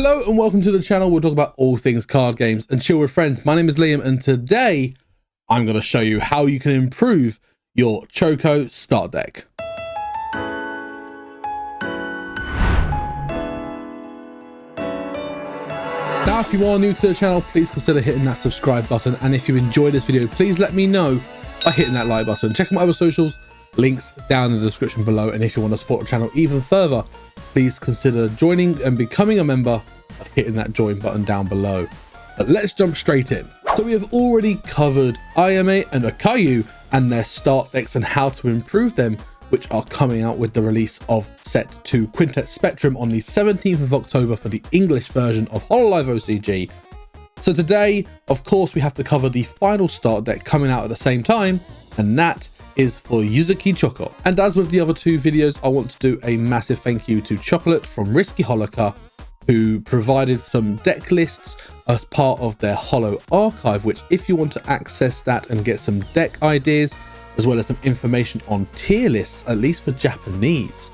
Hello and welcome to the channel. We'll talk about all things card games and chill with friends. My name is Liam and today I'm going to show you how you can improve your Choco Start Deck. Now, if you are new to the channel, please consider hitting that subscribe button. And if you enjoyed this video, please let me know by hitting that like button. Check out my other socials, links down in the description below. And if you want to support the channel even further, please consider joining and becoming a member by hitting that join button down below. But let's jump straight in. So we have already covered IMA and Akayu and their start decks and how to improve them, which are coming out with the release of Set 2 Quintet Spectrum on the 17th of October for the English version of Hololive OCG. So today, of course, we have to cover the final start deck coming out at the same time, and that is for Yuzuki Choco. And as with the other two videos, I want to do a massive thank you to Chocolate from Risky Holoka, who provided some deck lists as part of their Holo archive, which if you want to access that and get some deck ideas, as well as some information on tier lists, at least for Japanese,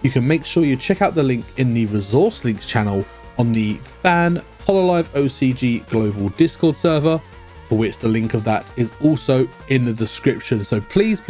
you can make sure you check out the link in the Resource Links channel on the fan Hololive OCG global Discord server, for which the link of that is also in the description. So please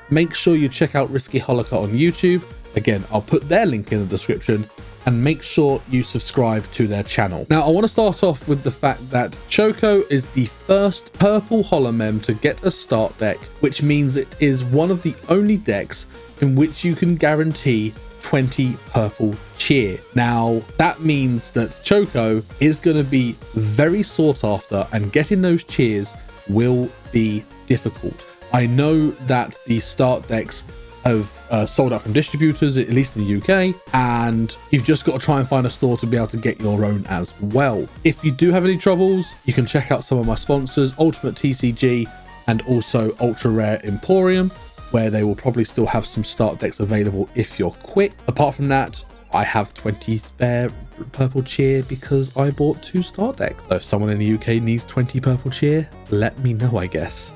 make sure you check out Risky Holoka on YouTube. Again, I'll put their link in the description, and make sure you subscribe to their channel. Now, I want to start off with the fact that Choco is the first purple holomem to get a start deck, which means it is one of the only decks in which you can guarantee 20 purple cheer. Now, that means that Choco is going to be very sought after, and getting those cheers will be difficult. I know that the start decks have sold out from distributors, at least in the UK, and you've just got to try and find a store to be able to get your own as well. If you do have any troubles, you can check out some of my sponsors, Ultimate TCG and also Ultra Rare Emporium, where they will probably still have some start decks available if you're quick. Apart from that, I have 20 spare purple cheer because I bought 2 start decks. So if someone in the UK needs 20 purple cheer, let me know, I guess.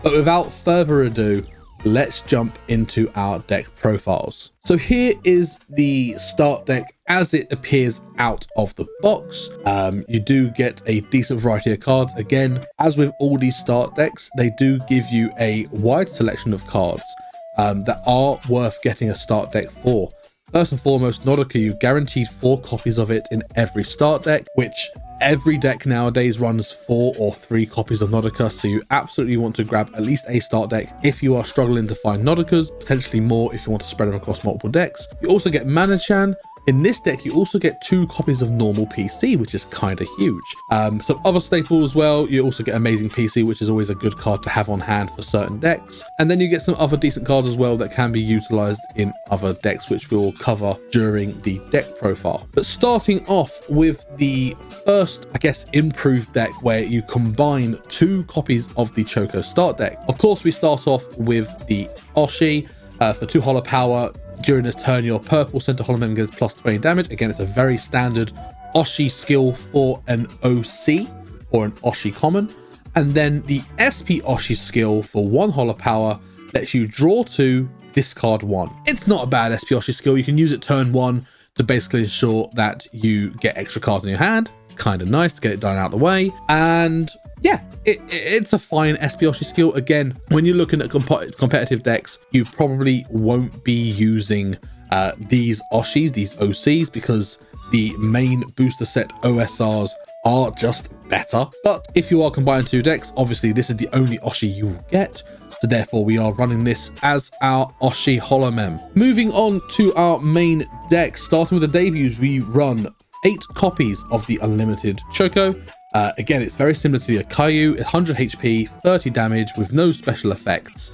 But without further ado, let's jump into our deck profiles. So here is the start deck as it appears out of the box. You do get a decent variety of cards. Again, as with all these start decks, they do give you a wide selection of cards that are worth getting a start deck for. First and foremost, Nodoka, you guaranteed 4 copies of it in every start deck, which every deck nowadays runs 4 or 3 copies of Nodoka, so you absolutely want to grab at least a start deck if you are struggling to find Nodokas, potentially more if you want to spread them across multiple decks. You also get Mana-chan. In this deck, you also get 2 copies of normal PC, which is kind of huge. Some other staples as well. You also get Amazing PC, which is always a good card to have on hand for certain decks. And then you get some other decent cards as well that can be utilized in other decks, which we will cover during the deck profile. But starting off with the first, I guess, improved deck where you combine 2 copies of the Choco start deck. Of course, we start off with the Oshi for 2 holo power. During this turn, your purple center holomem gets plus 20 damage. Again, it's a very standard Oshi skill for an OC or an Oshi common. And then the SP Oshi skill for 1 holo power lets you draw 2, discard 1. It's not a bad SP Oshi skill. You can use it turn 1 to basically ensure that you get extra cards in your hand. Kind of nice to get it done out of the way. And yeah, it's a fine SP Oshi skill. Again, when you're looking at competitive decks, you probably won't be using these Oshis, these OCs, because the main booster set OSRs are just better. But if you are combining 2 decks, obviously this is the only Oshi you will get. So therefore, we are running this as our Oshi holomem. Moving on to our main deck, starting with the debuts, we run 8 copies of the Unlimited Choco. Again, it's very similar to the Akayu, 100 HP, 30 damage with no special effects.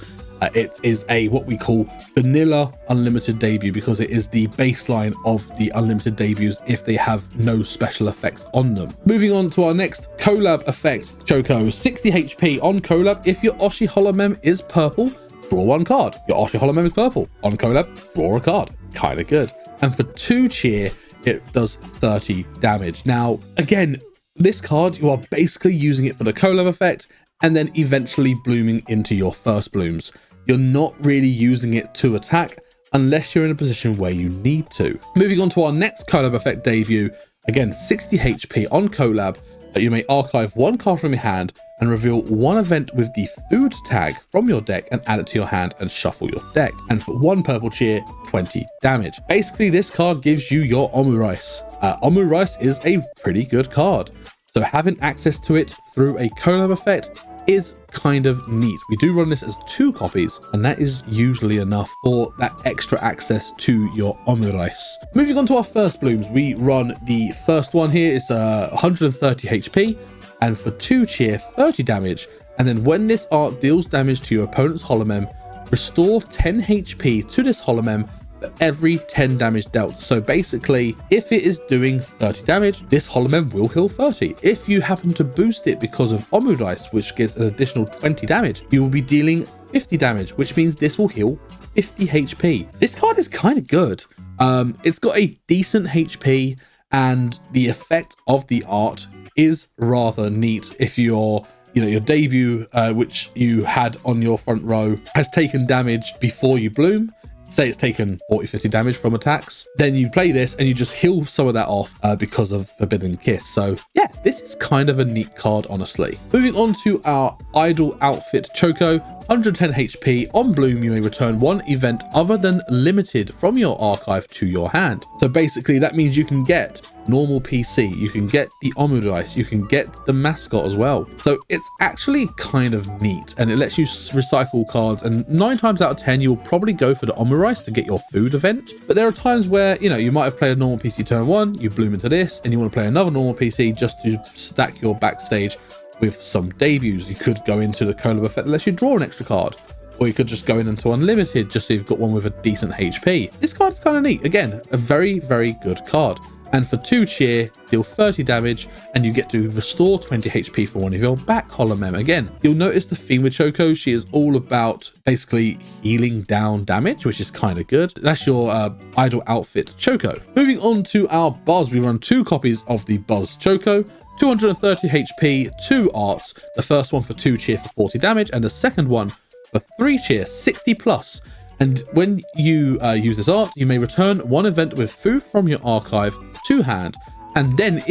It is a what we call vanilla unlimited debut because it is the baseline of the unlimited debuts if they have no special effects on them. Moving on to our next collab effect, Choco, 60 HP on collab. If your Oshi holomem is purple, draw 1 card. Your Oshi holomem is purple. On collab, draw a card. Kind of good. And for 2 cheer, it does 30 damage. Now, again, this card, you are basically using it for the collab effect and then eventually blooming into your first blooms. You're not really using it to attack unless you're in a position where you need to. Moving on to our next collab effect debut, again 60 HP on collab, that you may archive one card from your hand and reveal one event with the food tag from your deck and add it to your hand and shuffle your deck. And for 1 purple cheer, 20 damage. Basically, this card gives you your Omurice. Omurice is a pretty good card, so having access to it through a collab effect is kind of neat. We do run this as 2 copies, and that is usually enough for that extra access to your Omurice. Moving on to our first blooms, we run the first one here. It's 130 HP, and for 2 cheer, 30 damage. And then when this art deals damage to your opponent's Holomem, restore 10 HP to this Holomem for every 10 damage dealt. So basically, if it is doing 30 damage, this Holomem will heal 30. If you happen to boost it because of Omurice, which gets an additional 20 damage, you will be dealing 50 damage, which means this will heal 50 HP. This card is kind of good. It's got a decent HP, and the effect of the art is rather neat. If your debut, which you had on your front row, has taken damage before you bloom, say it's taken 40-50 damage from attacks, then you play this and you just heal some of that off because of Forbidden Kiss. So yeah, this is kind of a neat card, honestly. Moving on to our idol outfit, Choco. 110 HP. On bloom, you may return 1 event other than limited from your archive to your hand. So basically that means you can get normal PC, you can get the Omurice, you can get the mascot as well. So it's actually kind of neat, and it lets you recycle cards, and 9 times out of 10 you'll probably go for the Omurice to get your food event. But there are times where, you might have played a normal PC turn 1, you bloom into this, and you want to play another normal PC just to stack your backstage with some debuts. You could go into the collab effect that lets you draw an extra card, or you could just go in into unlimited just so you've got one with a decent HP. This card is kind of neat. Again, a very, very good card. And for 2 cheer, deal 30 damage, and you get to restore 20 HP for one of your back Holomem. Again, you'll notice the theme with Choco, she is all about basically healing down damage, which is kind of good. That's your idol outfit, Choco. Moving on to our Buzz, we run 2 copies of the Buzz Choco. 230 HP, 2 arts. The first one for 2 cheer for 40 damage, and the second one for 3 cheer, 60 plus. And when you use this art, you may return 1 event with food from your archive to hand. And then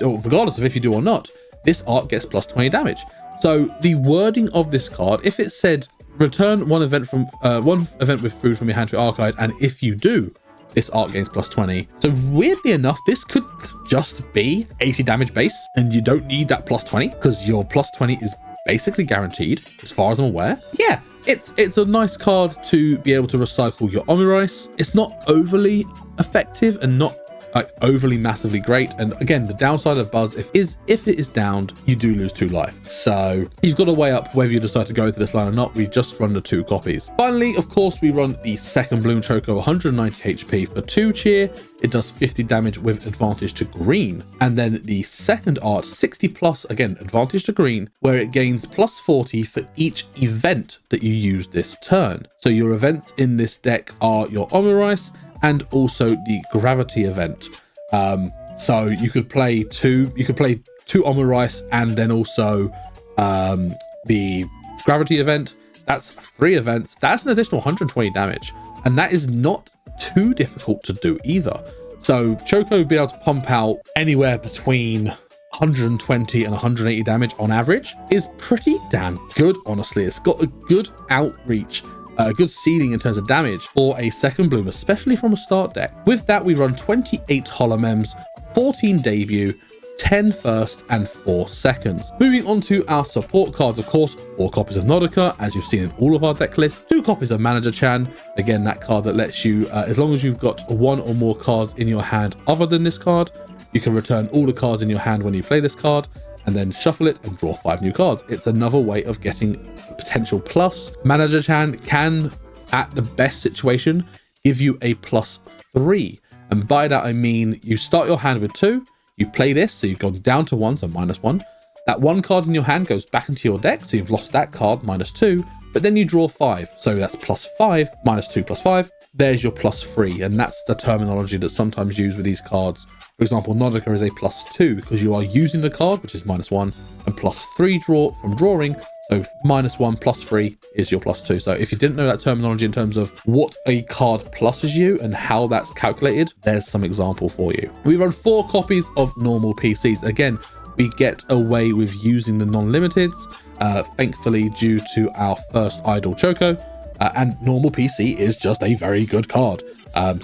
regardless of if you do or not, this art gets plus 20 damage. So the wording of this card, if it said return 1 event with food from your hand to your archive, and if you do, this art gains plus 20. So weirdly enough, this could just be 80 damage base, and you don't need that plus 20 because your plus 20 is basically guaranteed as far as I'm aware. Yeah, it's a nice card to be able to recycle your Omurice. It's not overly effective and not like overly massively great. And again, the downside of Buzz if it is downed, you do lose 2 life. So you've got to weigh up whether you decide to go to this line or not. We just run the 2 copies. Finally, of course, we run the second Bloom Choco, 190 HP for 2 cheer. It does 50 damage with advantage to green. And then the second art, 60 plus, again, advantage to green, where it gains plus 40 for each event that you use this turn. So your events in this deck are your Omurice and also the gravity event. So you could play two Omurice and then also the gravity event. That's 3 events. That's an additional 120 damage, and that is not too difficult to do either. So Choco being able to pump out anywhere between 120 and 180 damage on average is pretty damn good, honestly. It's got a good outreach, a good ceiling in terms of damage for a second bloom, especially from a start deck. With that, we run 28 Holomems, 14 debut, 10 first, and 4 seconds. Moving on to our support cards, of course, 4 copies of Nodika, as you've seen in all of our deck lists, 2 copies of Manager Chan, again, that card that lets you, as long as you've got 1 or more cards in your hand other than this card, you can return all the cards in your hand when you play this card, and then shuffle it and draw 5 new cards. It's another way of getting potential plus. Manager Chan can, at the best situation, give you a plus 3. And by that, I mean, you start your hand with 2, you play this, so you've gone down to 1, so -1. That 1 card in your hand goes back into your deck, so you've lost that card, -2, but then you draw 5. So that's plus 5, -2 plus 5. There's your plus 3, and that's the terminology that's sometimes used with these cards. For example, Nodika is a plus 2 because you are using the card, which is -1, and plus 3 draw from drawing, So -1 +3 is your +2. So if you didn't know that terminology in terms of what a card pluses you and how that's calculated, there's some example for you. We run 4 copies of normal PCs. Again, we get away with using the non-limiteds, thankfully due to our first idol Choco, and normal PC is just a very good card.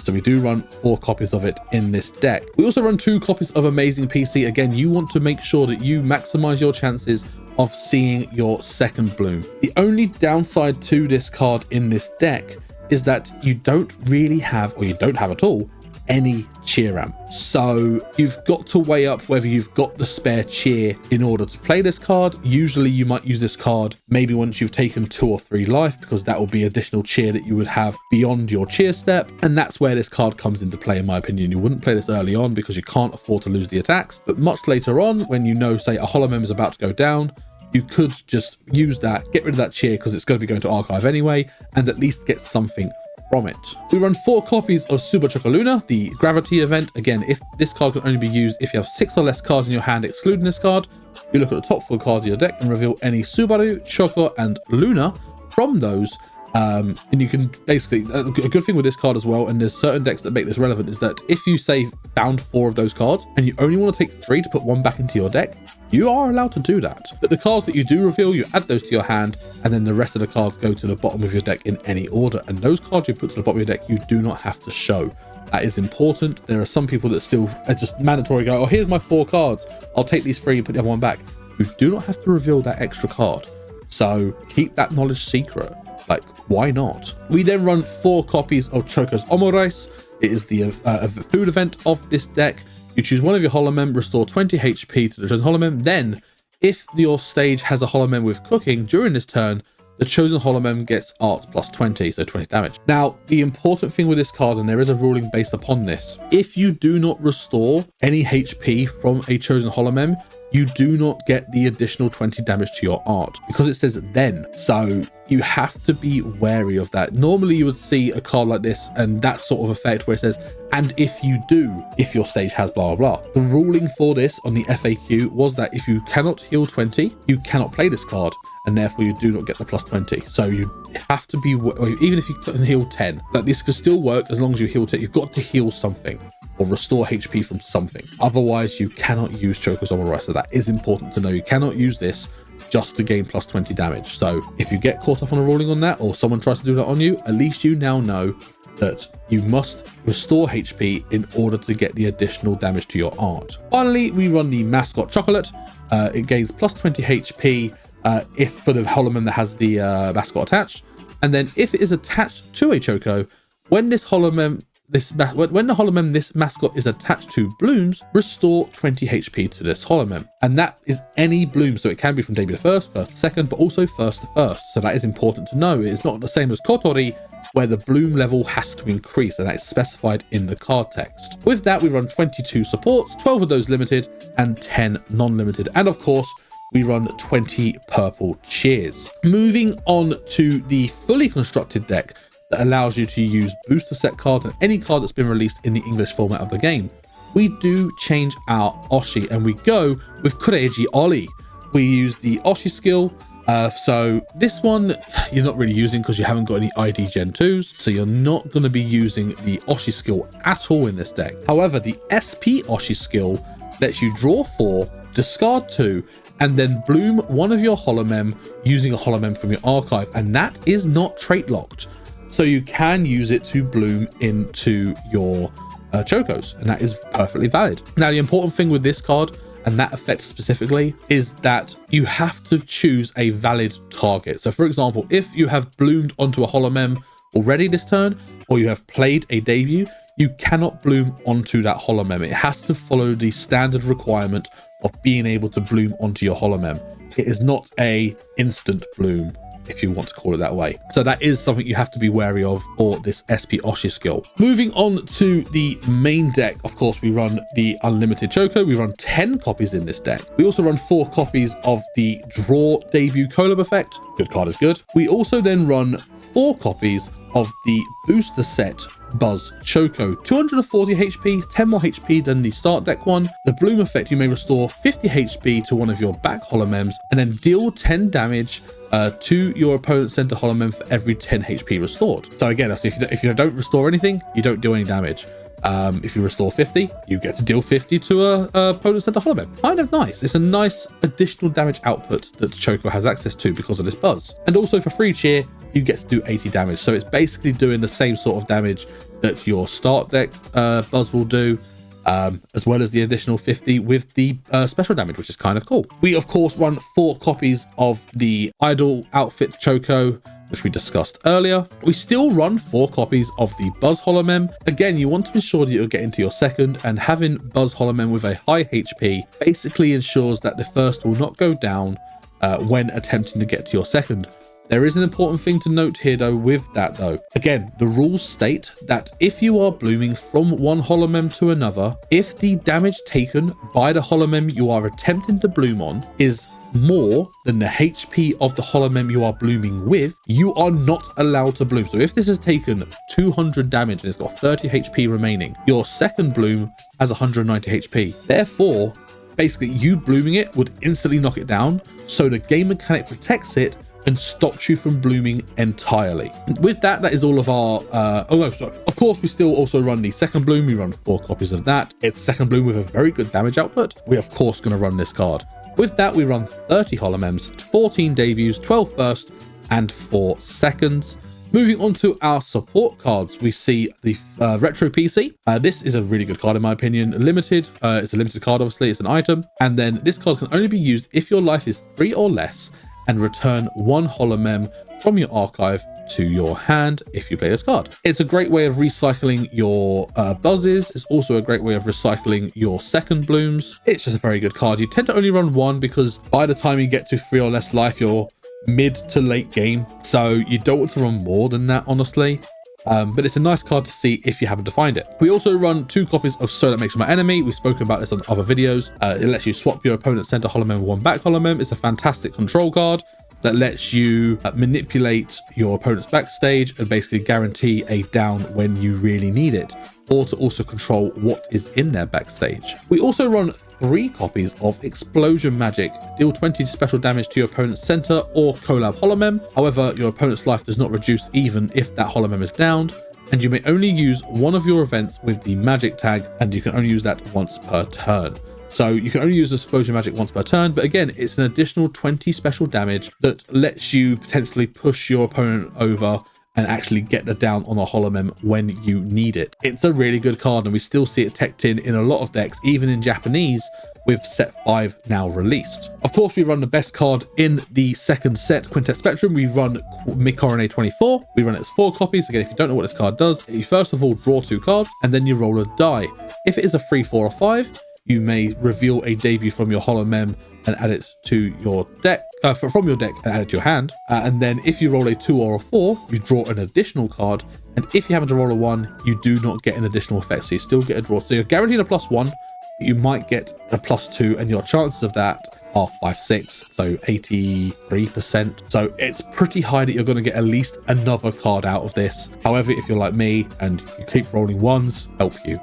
So we do run 4 copies of it in this deck. We also run 2 copies of Amazing PC. Again, you want to make sure that you maximize your chances of seeing your second bloom. The only downside to this card in this deck is that you don't really have, or you don't have at all, any cheer ramp. So you've got to weigh up whether you've got the spare cheer in order to play this card. Usually you might use this card maybe once you've taken 2 or 3 life, because that will be additional cheer that you would have beyond your cheer step. And that's where this card comes into play, in my opinion. You wouldn't play this early on because you can't afford to lose the attacks, but much later on, when you know, say, a Holomem is about to go down, you could just use that, get rid of that cheer because it's going to be going to archive anyway, and at least get something from it. We run 4 copies of Super Choco Luna, the gravity event. Again, if this card can only be used if you have 6 or less cards in your hand excluding this card, you look at the top 4 cards of your deck and reveal any Subaru, Choco, and Luna from those. And you can basically, a good thing with this card as well, and there's certain decks that make this relevant, is that if you say found 4 of those cards and you only want to take 3 to put 1 back into your deck, you are allowed to do that. But the cards that you do reveal, you add those to your hand, and then the rest of the cards go to the bottom of your deck in any order. And those cards you put to the bottom of your deck, you do not have to show. That is important. There are some people that still are just mandatory, go, oh, here's my 4 cards, I'll take these 3 and put the other one back. You do not have to reveal that extra card. So keep that knowledge secret. Like, why not? We then run 4 copies of Choco's Omurice. It is the food event of this deck. You choose one of your Holomem, restore 20 HP to the chosen Holomem. Then, if your stage has a Holomem with cooking during this turn, the chosen Holomem gets art +20, so 20 damage. Now, the important thing with this card, and there is a ruling based upon this, if you do not restore any HP from a chosen Holomem, you do not get the additional 20 damage to your art, because it says then. So you have to be wary of that. Normally you would see a card like this and that sort of effect where it says, and if you do, if your stage has blah, blah, blah. The ruling for this on the FAQ was that if you cannot heal 20, you cannot play this card, and therefore you do not get the +20. So you have to be, even if you can heal 10, like this could still work as long as you heal 10. You've got to heal something or restore HP from something. Otherwise, you cannot use Choco's Omurice. So that is important to know. You cannot use this just to gain +20 damage. So if you get caught up on a ruling on that, or someone tries to do that on you, at least you now know that you must restore HP in order to get the additional damage to your art. Finally, we run the Mascot Chocolate. It gains +20 HP if for the Holomem that has the mascot attached. And then if it is attached to a Choco, when this Holomem, when the Holomem this mascot is attached to blooms, restore 20 HP to this Holomem. And that is any bloom, so it can be from debut to first to second, but also first to first. So that is important to know. It's not the same as Kotori, where the bloom level has to increase, and that is specified in the card text. With that, we run 22 supports, 12 of those limited and 10 non-limited. And of course, we run 20 purple cheers. Moving on to the fully constructed deck, that allows you to use booster set cards and any card that's been released in the English format of the game. We do change our Oshi and we go with Kureiji Oli. We use the Oshi skill. So this one you're not really using because you haven't got any ID Gen 2s. So you're not going to be using the Oshi skill at all in this deck. However, the SP Oshi skill lets you draw 4, discard 2, and then bloom one of your Holomem using a Holomem from your archive. And that is not trait locked. So you can use it to bloom into your Chocos, and that is perfectly valid. Now, the important thing with this card, and that effect specifically, is that you have to choose a valid target. So for example, if you have bloomed onto a Holomem already this turn, or you have played a debut, you cannot bloom onto that Holomem. It has to follow the standard requirement of being able to bloom onto your Holomem. It is not a instant bloom, if you want to call it that way. So that is something you have to be wary of for this SP Oshi skill. Moving on to the main deck, of course, we run the Unlimited Choco. We run 10 copies in this deck. We also run 4 copies of the Draw Debut Collab effect. Good card is good. We also then run 4 copies of the booster set Buzz Choco, 240 HP, 10 more HP than the start deck one. The bloom effect, you may restore 50 HP to one of your back holomems and then deal 10 damage to your opponent's center holomem for every 10 HP restored. So again, if you don't restore anything, you don't do any damage. If you restore 50, you get to deal 50 to a opponent's center holomem. Kind of nice. It's a nice additional damage output that Choco has access to because of this Buzz. And also for free cheer, you get to do 80 damage. So it's basically doing the same sort of damage that your start deck Buzz will do, as well as the additional 50 with the special damage, which is kind of cool. We of course run 4 copies of the idol outfit Choco, which we discussed earlier. We still run 4 copies of the Buzz Holomem. Again, you want to ensure that you'll get into your second, and having Buzz Holomem with a high HP basically ensures that the first will not go down when attempting to get to your second. There is an important thing to note here though with that though. Again, the rules state that if you are blooming from one holomem to another, if the damage taken by the holomem you are attempting to bloom on is more than the HP of the holomem you are blooming with, you are not allowed to bloom. So if this has taken 200 damage and it's got 30 HP remaining, your second bloom has 190 HP. Therefore, basically you blooming it would instantly knock it down. So the game mechanic protects it and stops you from blooming entirely. With that, that is all of our of course we still also run the second bloom. We run 4 copies of that. It's second bloom with a very good damage output. We're of course going to run this card. With that, we run 30 holomems, 14 debuts, 12 first and 4 seconds. Moving on to our support cards, we see the Retro PC. This is a really good card in my opinion. Limited, it's a limited card, obviously, it's an item. And then this card can only be used if your life is 3 or less, and return 1 holomem from your archive to your hand if you play this card. It's a great way of recycling your buzzes. It's also a great way of recycling your second blooms. It's just a very good card. You tend to only run 1 because by the time you get to 3 or less life, you're mid to late game. So you don't want to run more than that, honestly. But it's a nice card to see if you happen to find it. We also run 2 copies of So That Makes You My Enemy. We've spoken about this on other videos. It lets you swap your opponent's center holomem with 1 back holomem. It's a fantastic control card that lets you manipulate your opponent's backstage and basically guarantee a down when you really need it, or to also control what is in their backstage. We also run 3 copies of Explosion Magic. Deal 20 special damage to your opponent's center or collab holomem. However, your opponent's life does not reduce even if that holomem is downed, and you may only use one of your events with the magic tag, and you can only use that once per turn. So you can only use Explosion Magic once per turn, but again, it's an additional 20 special damage that lets you potentially push your opponent over and actually get the down on a holomem when you need it. It's a really good card, and we still see it teched in a lot of decks, even in Japanese, with set 5 now released. Of course, we run the best card in the second set, Quintet Spectrum. We run Mikorine 24. We run it as 4 copies. Again, if you don't know what this card does, you first of all draw 2 cards, and then you roll a die. If it is a 3, 4, or 5, you may reveal a debut from your holomem and add it to your deck, from your deck and add it to your hand. And then if you roll a 2 or a 4, you draw an additional card. And if you happen to roll a 1, you do not get an additional effect. So you still get a draw. So you're guaranteed a +1, but you might get a +2, and your chances of that are 5, 6, so 83%. So it's pretty high that you're going to get at least another card out of this. However, if you're like me and you keep rolling 1s, help you.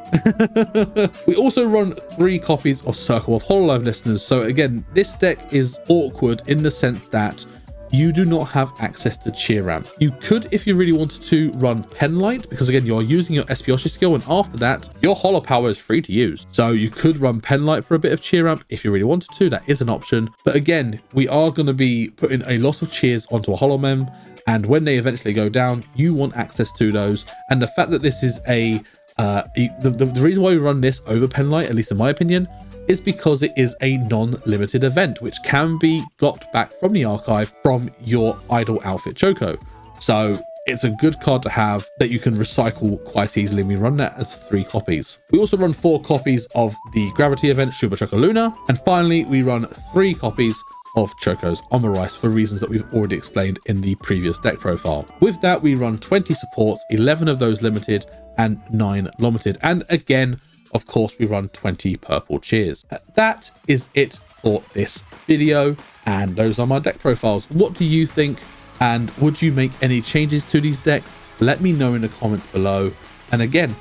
We also run 3 copies of Circle of Hololive Listeners. So again, this deck is awkward in the sense that you do not have access to cheer ramp. You could, if you really wanted to, run Penlight, because again, you're using your Espioshi skill, and after that, your holo power is free to use. So you could run Penlight for a bit of cheer ramp if you really wanted to. That is an option. But again, we are going to be putting a lot of cheers onto a holomem, and when they eventually go down, you want access to those. And the fact that this is a the reason why we run this over Penlight, at least in my opinion, is because it is a non-limited event, which can be got back from the archive from your idol outfit Choco. So it's a good card to have that you can recycle quite easily. We run that as 3 copies. We also run 4 copies of the Gravity event, Shuba Choco Luna. And finally, we run 3 copies of Choco's Omurice for reasons that we've already explained in the previous deck profile. With that, we run 20 supports, 11 of those limited and 9 limited. And again, of course, we run 20 purple cheers. That is it for this video, and those are my deck profiles. What do you think? And would you make any changes to these decks? Let me know in the comments below. And again,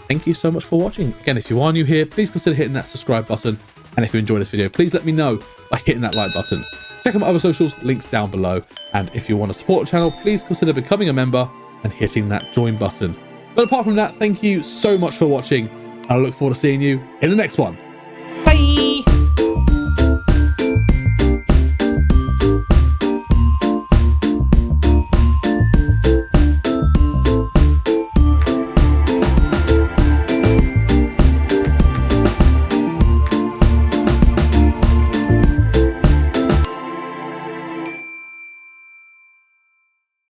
thank you so much for watching. Again, if you are new here, please consider hitting that subscribe button. And if you enjoyed this video, please let me know by hitting that like button. Check out my other socials, links down below. And if you want to support the channel, please consider becoming a member and hitting that join button. But apart from that, thank you so much for watching. I look forward to seeing you in the next one.